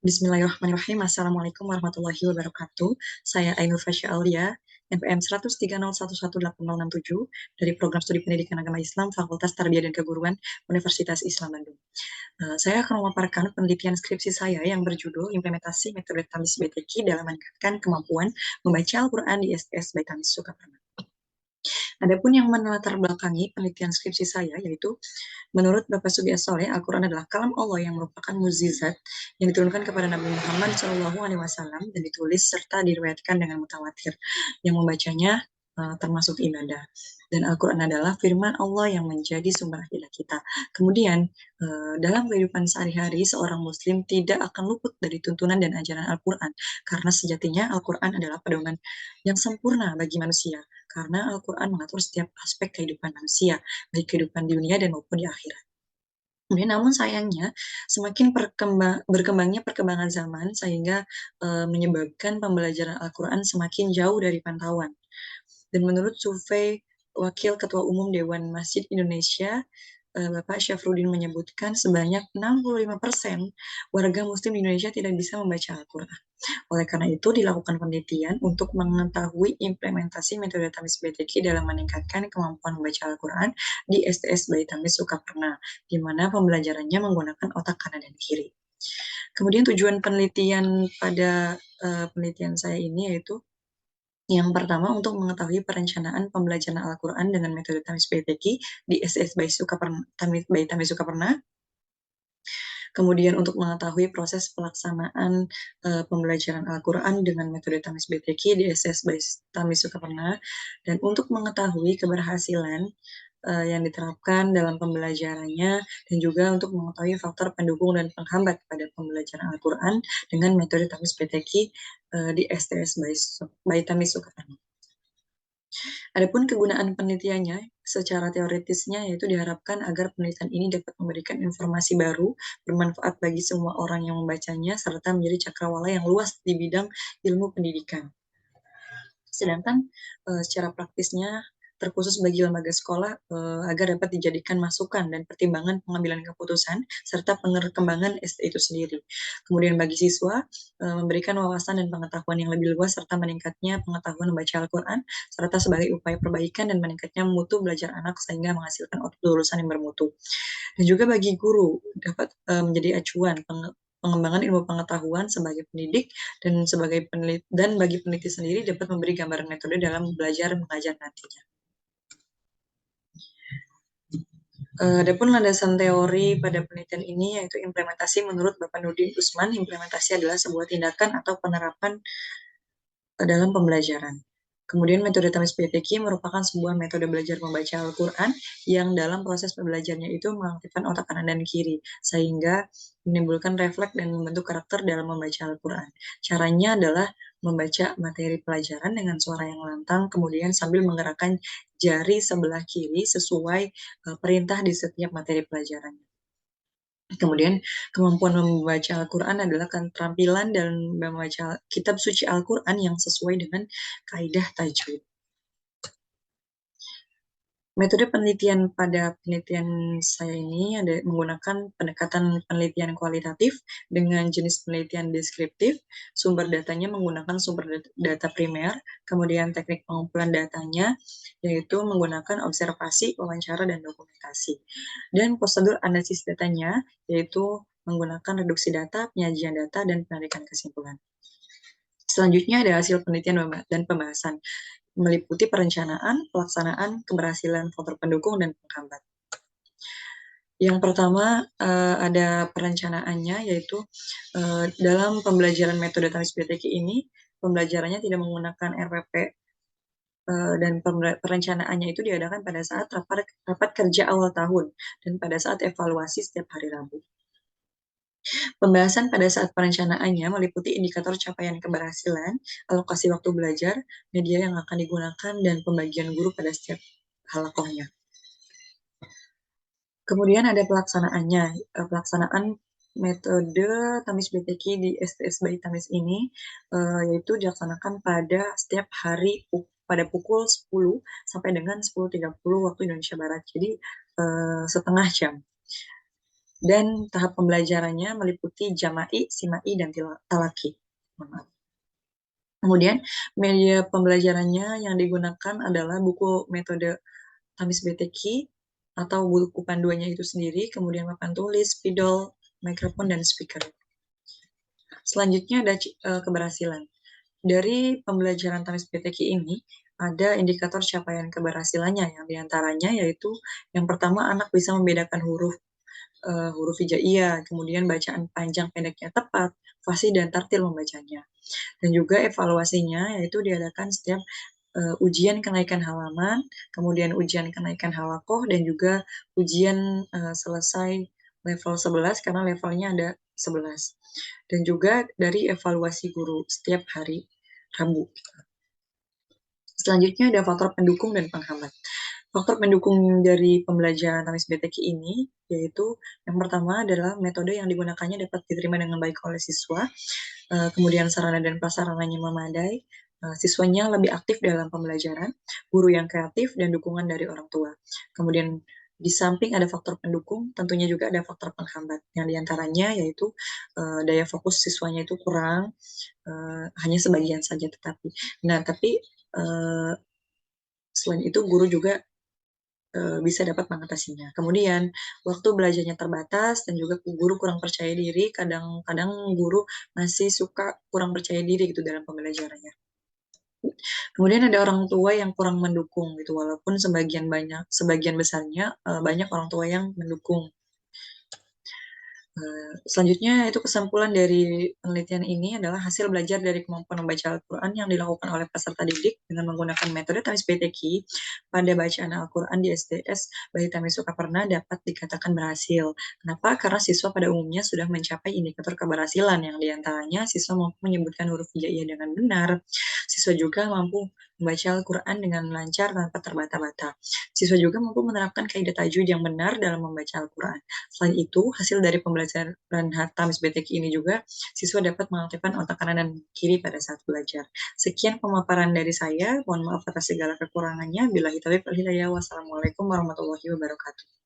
Bismillahirrahmanirrahim. Assalamualaikum warahmatullahi wabarakatuh. Saya Ainur Fasya Aulia, NPM 130118067 dari Program Studi Pendidikan Agama Islam Fakultas Tarbiyah dan Keguruan Universitas Islam Bandung. Saya akan memaparkan penelitian skripsi saya yang berjudul Implementasi Metode Tamis BTQ dalam meningkatkan kemampuan membaca Al-Quran di STS by Tamis Sukaparna. Adapun yang melatar belakangi penelitian skripsi saya yaitu menurut Bapak Sugiya Soleh, Al-Quran adalah kalam Allah yang merupakan mukjizat yang diturunkan kepada Nabi Muhammad SAW dan ditulis serta diriwayatkan dengan mutawatir. Yang membacanya termasuk ibadah. Dan Al-Quran adalah firman Allah yang menjadi sumber akidah kita. Kemudian, dalam kehidupan sehari-hari, seorang Muslim tidak akan luput dari tuntunan dan ajaran Al-Quran. Karena sejatinya Al-Quran adalah pedoman yang sempurna bagi manusia. Karena Al-Quran mengatur setiap aspek kehidupan manusia, baik kehidupan di dunia dan maupun di akhirat. Kemudian, namun sayangnya, semakin berkembangnya perkembangan zaman sehingga menyebabkan pembelajaran Al-Quran semakin jauh dari pantauan. Dan menurut survei Wakil Ketua Umum Dewan Masjid Indonesia, Bapak Syafruddin menyebutkan sebanyak 65% warga Muslim di Indonesia tidak bisa membaca Al-Quran. Oleh karena itu, dilakukan penelitian untuk mengetahui implementasi metode Tamis BTQ dalam meningkatkan kemampuan membaca Al-Quran di STS by Tamis Sukaparna, di mana pembelajarannya menggunakan otak kanan dan kiri. Kemudian tujuan penelitian pada penelitian saya ini yaitu yang pertama, untuk mengetahui perencanaan pembelajaran Al-Quran dengan metode Tamis BTQ di STS by Tamis Sukaparna. Kemudian untuk mengetahui proses pelaksanaan pembelajaran Al-Quran dengan metode Tamis BTQ di SS by Tamis Sukaparna, dan untuk mengetahui keberhasilan yang diterapkan dalam pembelajarannya, dan juga untuk mengetahui faktor pendukung dan penghambat pada pembelajaran Al-Quran dengan metode Tamis BTQ di STS by Tamis Sukaparna. Adapun kegunaan penelitiannya, secara teoritisnya yaitu diharapkan agar penelitian ini dapat memberikan informasi baru, bermanfaat bagi semua orang yang membacanya, serta menjadi cakrawala yang luas di bidang ilmu pendidikan. Sedangkan secara praktisnya terkhusus bagi lembaga sekolah agar dapat dijadikan masukan dan pertimbangan pengambilan keputusan serta pengembangan ST itu sendiri. Kemudian bagi siswa memberikan wawasan dan pengetahuan yang lebih luas serta meningkatnya pengetahuan membaca Al-Quran serta sebagai upaya perbaikan dan meningkatnya mutu belajar anak sehingga menghasilkan output lulusan yang bermutu. Dan juga bagi guru dapat menjadi acuan pengembangan ilmu pengetahuan sebagai pendidik dan bagi peneliti sendiri dapat memberi gambaran metode dalam belajar mengajar nantinya. Adapun landasan teori pada penelitian ini yaitu implementasi menurut Bapak Nurdin Usman, implementasi adalah sebuah tindakan atau penerapan dalam pembelajaran. Kemudian metode Tamis BTQ merupakan sebuah metode belajar membaca Al-Quran yang dalam proses pembelajarannya itu mengaktifkan otak kanan dan kiri, sehingga menimbulkan refleks dan membentuk karakter dalam membaca Al-Quran. Caranya adalah membaca materi pelajaran dengan suara yang lantang, kemudian sambil menggerakkan jari sebelah kiri sesuai perintah di setiap materi pelajarannya. Kemudian kemampuan membaca Al-Quran adalah keterampilan dalam membaca kitab suci Al-Quran yang sesuai dengan kaidah tajwid. Metode penelitian pada penelitian saya ini ada menggunakan pendekatan penelitian kualitatif dengan jenis penelitian deskriptif, sumber datanya menggunakan sumber data primer, kemudian teknik pengumpulan datanya yaitu menggunakan observasi, wawancara, dan dokumentasi. Dan prosedur analisis datanya yaitu menggunakan reduksi data, penyajian data, dan penarikan kesimpulan. Selanjutnya ada hasil penelitian dan pembahasan, meliputi perencanaan, pelaksanaan, keberhasilan faktor pendukung, dan penghambat. Yang pertama ada perencanaannya, yaitu dalam pembelajaran metode Tamis BTQ ini, pembelajarannya tidak menggunakan RPP dan perencanaannya itu diadakan pada saat rapat kerja awal tahun dan pada saat evaluasi setiap hari Rabu. Pembahasan pada saat perencanaannya meliputi indikator capaian keberhasilan, alokasi waktu belajar, media yang akan digunakan, dan pembagian guru pada setiap halakohnya. Kemudian ada pelaksanaannya, pelaksanaan metode Tamis BTQ di STS by Tamis ini yaitu dilaksanakan pada setiap hari pada pukul 10 sampai dengan 10.30 waktu Indonesia Barat, jadi setengah jam. dan tahap pembelajarannya meliputi jama'i, sima'i, dan talaki. Mohon maaf. Kemudian media pembelajarannya yang digunakan adalah buku metode Tamis BTQ atau buku panduannya itu sendiri, kemudian papan tulis, spidol, mikrofon, dan speaker. Selanjutnya ada keberhasilan. Dari pembelajaran Tamis BTQ ini, ada indikator capaian keberhasilannya, yang diantaranya yaitu yang pertama anak bisa membedakan huruf hijaiyah, kemudian bacaan panjang pendeknya tepat, fasih dan tartil membacanya. Dan juga evaluasinya yaitu diadakan setiap ujian kenaikan halaman, kemudian ujian kenaikan halakoh, dan juga ujian selesai level 11 karena levelnya ada 11. Dan juga dari evaluasi guru setiap hari Rabu. Selanjutnya ada faktor pendukung dan penghambat. Faktor pendukung dari pembelajaran Tamis BTQ ini yaitu yang pertama adalah metode yang digunakannya dapat diterima dengan baik oleh siswa, kemudian sarana dan prasarananya memadai, siswanya lebih aktif dalam pembelajaran, guru yang kreatif, dan dukungan dari orang tua. Kemudian di samping ada faktor pendukung, tentunya juga ada faktor penghambat, yang diantaranya yaitu daya fokus siswanya itu kurang, hanya sebagian saja tetapi. Nah, tapi selain itu guru juga bisa dapat mengatasinya. Kemudian waktu belajarnya terbatas dan juga guru kurang percaya diri, kadang-kadang guru masih suka kurang percaya diri gitu dalam pembelajarannya. Kemudian ada orang tua yang kurang mendukung gitu, walaupun sebagian besarnya banyak orang tua yang mendukung. Selanjutnya itu kesimpulan dari penelitian ini adalah hasil belajar dari kemampuan membaca Al-Quran yang dilakukan oleh peserta didik dengan menggunakan metode Tamis BTQ pada bacaan Al-Quran di SDS Bayi Tamis Sukaperna dapat dikatakan berhasil. Kenapa? Karena siswa pada umumnya sudah mencapai indikator keberhasilan yang diantaranya siswa mampu menyebutkan huruf hijaiyah dengan benar, siswa juga mampu membaca Al-Quran dengan lancar tanpa terbata-bata. Siswa juga mampu menerapkan kaidah tajwid yang benar dalam membaca Al-Quran. Selain itu, hasil dari pembelajaran Tamis BTQ ini juga, siswa dapat mengaktifkan otak kanan dan kiri pada saat belajar. Sekian pemaparan dari saya. Mohon maaf atas segala kekurangannya. Billahi taufiq wal hidayah. Wassalamualaikum warahmatullahi wabarakatuh.